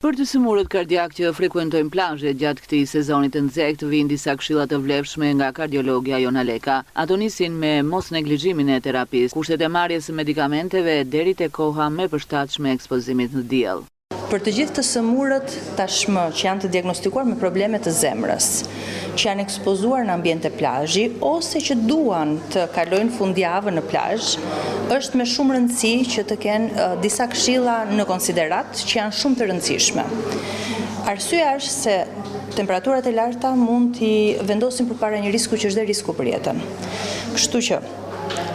Për të sëmurët kardiak që frekuentojnë plazhet gjatë këtij sezoni të nxehtë vijnë disa këshilla të vlefshme nga kardiologja Jona Leka. Ato nisin me mos neglizhimin e terapisë, kushtet e marrjes së medikamenteve deri te koha më e përshtatshme e ekspozimit në diell. Për të gjithë të sëmurët tashmë që janë të diagnostikuar me probleme të zemrës, që janë ekspozuar në ambiente plazhi ose që duan të kalojnë fundjavën në plazh, është me shumë rëndësi që të kenë disa këshilla në konsiderat që janë shumë të rëndësishme. Arsyeja është se temperaturat e larta mund t'i vendosin përpara një risku që është dhe risku për jetën. Kështu që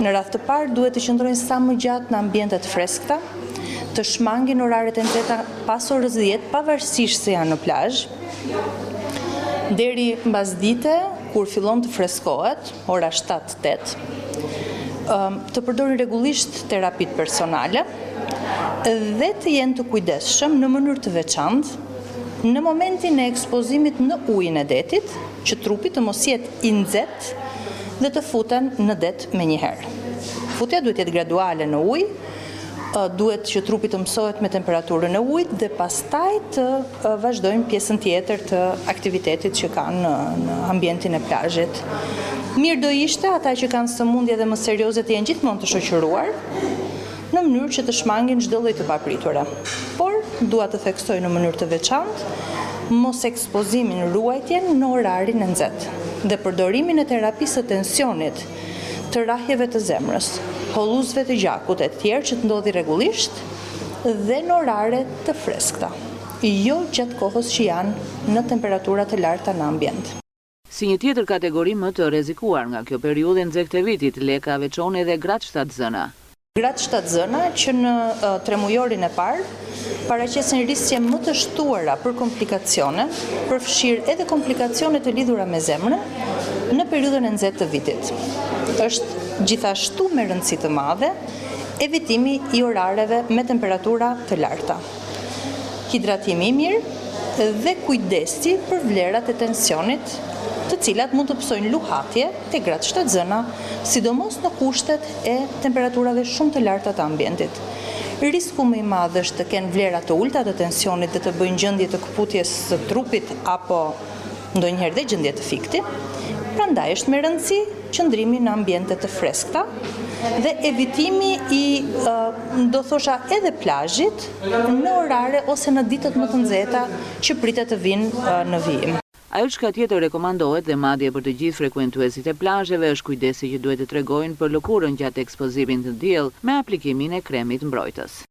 në radhë të parë duhet të qëndrojnë sa më gjatë në ambiente të freskëta, të shmangin oraret e nxehta pas orës 10, pavarësisht se janë në plazh, deri mbas dite, kur fillon të freskohet, ora 7-8, të përdorin rregullisht terapitë personale dhe të jenë të kujdesshëm në mënyrë të veçantë në momentin e ekspozimit në ujin e detit, që trupi të mos jetë i nxehtë dhe të futen në det menjëherë. Futja duhet të jetë graduale në ujë, duhet që trupi të mësohet me temperaturën e ujit dhe pastaj të vazhdojmë pjesën tjetër të aktivitetit që kanë në ambientin e plazhit. Mirë do ishte ata që kanë sëmundje dhe më serioze të jenë gjithmonë të shoqëruar në mënyrë që të shmangin çdo lloj të papritura. Por dua të theksoj në mënyrë të veçantë mos ekspozimin, ruajtjen në orarin e nxehtë dhe përdorimin e terapisë së tensionit, të rrahjeve të zemrës, holluzëve të gjakut e tjerë që të ndodhi rregullisht dhe në orare të freskëta, jo gjatë kohës që janë në temperatura të larta në ambient. Si një tjetër kategori më të rrezikuar nga kjo periudhë nxehtë e vitit, Leka veçon edhe gratë shtatzëna. Gratë shtatzëna që në tremujorin e parë paraqesin risje më të shtuara për komplikacione, përfshirë edhe komplikacione të lidhura me zemrën në periudhën e nxehtë të vitit. Është gjithashtu me rëndësi të madhe evitimi i orareve me temperatura të larta, hidratimi i mirë dhe kujdesi për vlerat e tensionit, të cilat mund të psojnë luhatje te gratë shtatzëna, sidomos në kushtet e temperaturave shumë të larta të ambientit. Risku më i madh është të kenë vlera të ulta të tensionit dhe të bëjnë gjendje të këputjes së trupit apo ndonjëherë dhe gjendje të fikti. Prandaj është me rëndësi qëndrimi në ambiente të freskëta dhe evitimi i do thosha edhe plazhit në orare ose në ditët më të nxehta që pritet të vinë në vijim. Ajo çka tjetër rekomandohet dhe madje për të gjithë frekuentuesit e plazheve është kujdesi që duhet të tregojnë për lëkurën gjatë ekspozimit në diell me aplikimin e kremit mbrojtës.